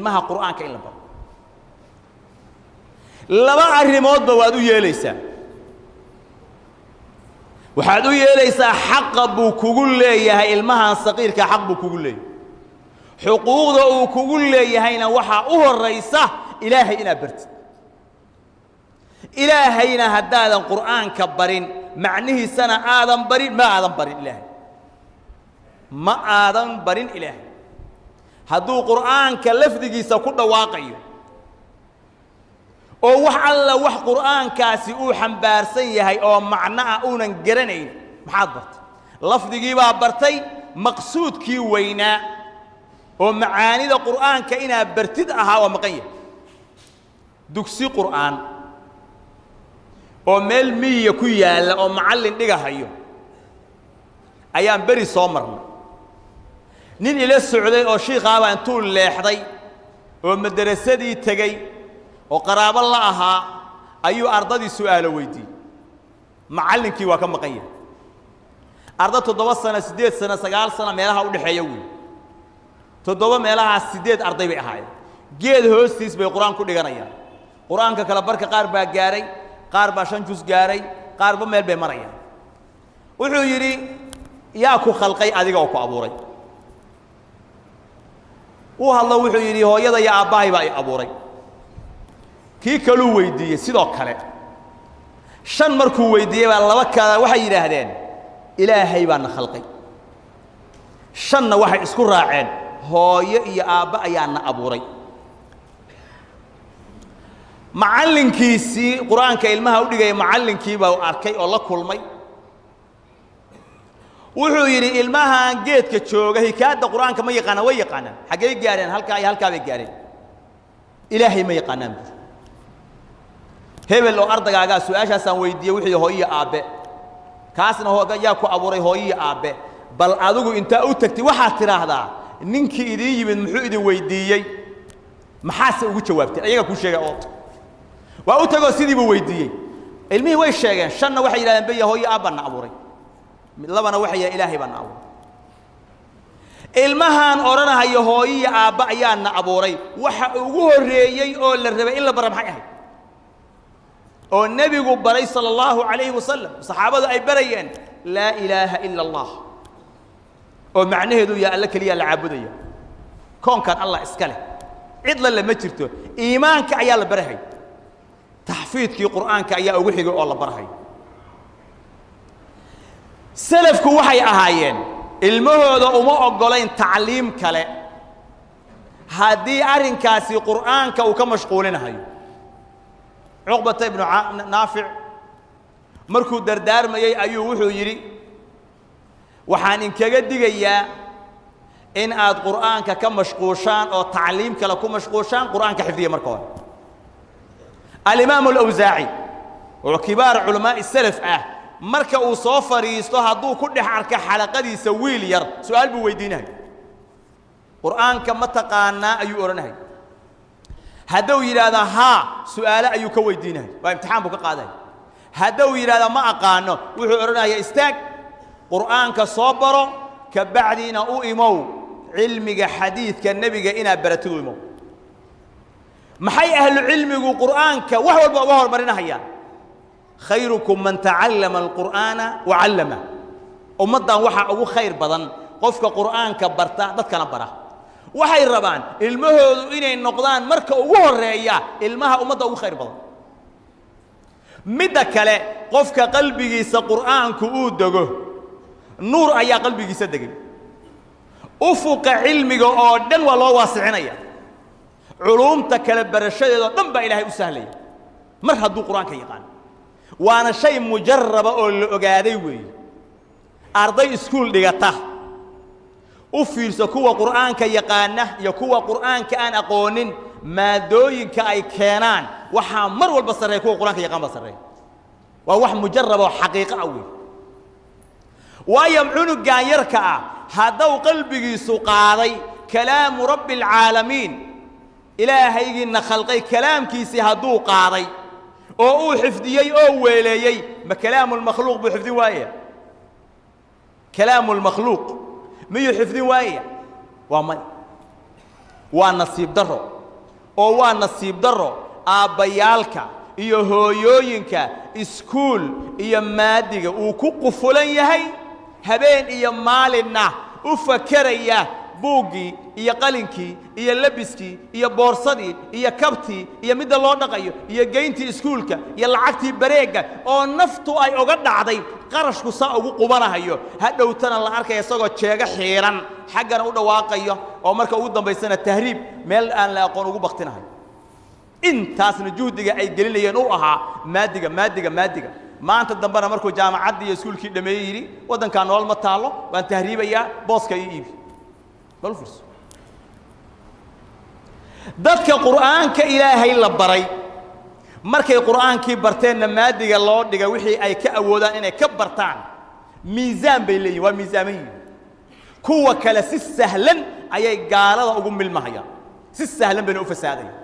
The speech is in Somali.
ilmaha quraanka in la baro laba arrimood baad u yeelaysaa waxaad u yeelaysaa xaq buu kugu leeyahay ilmaha saqiirka xaq buu kugu leeyahay xuquuqda uu kugu leeyahayna waxa u horeysa ilaahay ina bartid ilaahayna hadaadan quraanka barin macnihiisana aadan barin ilaahay ma aadan barin ilaahay hadduu quraanka lafdigiisa ku dhawaaqayo oo wax alla wax quraankaasi uu xambaarsan yahay oo macna ah uunan garanayn maxaad bartay lafdigii baa bartay maqsuudkii weynaa oo macaanida quraanka ina bartid ahaa waa maqan yahay dugsi quraan oo meel miya ku yaala oo macallin dhigahayo ayaan bari soo marnay nin ila socday oo sheekhaaba intuu leexday oo madrasadii tagay oo qaraabo la ahaa ayuu ardadii su'aalo weydiiyay macallinkii waa ka maqan yahay arda 7 sano 8 sano 9 sano meelaha u dhaxeeyo wiil 7 meelaha 8 arday bay ahaayeen geed hoostiis bay quraan ku dhiganayaan quraanka kala barka qaar baa gaaray qaar baa 5 juz gaaray qaar ba meel bay marayaan wuxuu yiri yaa ku khalqay adiga oo ku abuuray وهالله وحيري هو يدا يا أباي بقى أبوري كي كلو ويدية سيدا كله شن مركو ويدية والله وكذا وحيري هذين إلهي بان خلقي شن واحد اسكو راعين هو يا أبا يا أبوري معلن كيسي قرآن كلمة ودي جاي معلن كيبا وأركي الله كل مي wuxuu yiri ilmaha geedka jooga hikaada quraanka ma yaqaan way yaqaanaan xagee gaareen halka bay gaareen ilaahay ma yaqaanaan hebel oo ardagaaga su'aashaas aan weydiiyay wixii hooyo aabe kaasna hooga yaa ku abuuray hooyo aabe bal adigu inta u tagtay waxa tiraahdaa ninkii idin yimid muxuu idin weydiiyay maxaase ugu jawaabtay ayaga ku sheegay oo waa u tago sidii buu weydiiyay ilmihii way sheegeen shanna waxay yiraahdeen bay hooyo aabana abuuray لبنا وحي إلهي بناو المهان أورنا هي هوي أبا أيان أبوري وحوري أول الربع إلا برا محيها أو النبي قبري صلى الله عليه وسلم صحابة أي بريان لا إله إلا الله ومعناه ذو يا الله كلي العبودية كون كان الله إسكاله عدل لما ترتو إيمانك عيال برهي تحفيظك قرآنك عيال وحي الله برهي سلفك وحي أهايين المهود وما أقولين تعليم كله هذه أرين كاسي قرآن وكمشغولين هاي عقبة ابن نافع مركو دردار ما أيوه وحو يري وحان كجد جيا إن آد قرآن كمشغوشان أو تعليم كله كمشغوشان قرآن كحفظية مركون الإمام الأوزاعي وكبار علماء السلف marka uu soo fariisto haduu ku dhex arka xalaqadiisa wiil yar su'aal buu weydiinahay quraanka ma taqaana ayuu oranahay haduu yiraahdo ha su'aal ayuu ka weydiinahay waa imtixaan buu ka qaaday haduu yiraahdo ma aqaano wuxuu oranayaa istaag quraanka soo baro ka bacdina uu imow cilmiga xadiidka nabiga ina baratidu imow maxay ahlu cilmigu quraanka wax walba uga hormarinayaan خيركم من تعلم القرآن وعلمه أمضى وحى أبو خير بدن قفك قرآن كبرتا دتك نبره وحي الربان المهود إني النقدان مركا وهر رأيه المها أمضى أبو خير بدن مدك له قفك قلبي سقرآن كؤود دجه نور أي قلبي صدقه أفق علمك أودن والله واسعنايا علوم تكلبر الشيء ضم إلهي وسهلي مرها دو قرآن كيقان وانا شيء مجرب او اوغاداي وي ارضي اسكول دغتا او فيرسو كو قرانك يقانا يا كو قرانك ان اقونين مادooyinka ay keenan waxa mar walba sareey ku quraanka yaqaan ba sareey waa wax mujarrab oo xaqiiqo ah weey waayamcunu gaayarka hadaw qalbigiisu qaaday kalaam rabbil alamin ilaahayna khalqay kalaamkiisi haduu qaaday أو حفظي أو ويلي ما كلام المخلوق بحفظ وايا كلام المخلوق ما يحفظ وايا وما waa nasiib darro oo waa nasiib darro aabbayaalka iyo hooyooyinka iskuul iyo maadiga uu ku qufulan yahay habeen iyo maalinna u fakaraya buuggii iyo qalinkii iyo labiskii iyo boorsadii iyo kabtii iyo midda loo dhaqayo iyo geyntii iskuulka iyo lacagtii bareega oo naftu ay uga dhacday qarashku saa ugu qubanahayo hadhowtana la arkaya isagoo jeega xiiran xaggana u dhawaaqayo oo marka ugu dambaysana tahriib meel aan la aqoon ugu baktinahayo intaasna juhdiga ay gelinayeen u ahaa maadiga maanta dambana markuu jaamacaddii iyo iskuulkii dhameeyey yidhi waddankaa nolol ma taalo waan tahriibayaa booska ii iibi bal furso dadka qur'aanka ilaahay la baray markay qur'aankii barteenna maadiga loo dhigay wixii ay ka awoodaan inay ka bartaan miisaan bay leeyihin waa miisaaman yihin kuwa kale si sahlan ayay gaalada ugu milmahayaan si sahlan bayna u fasaadayaan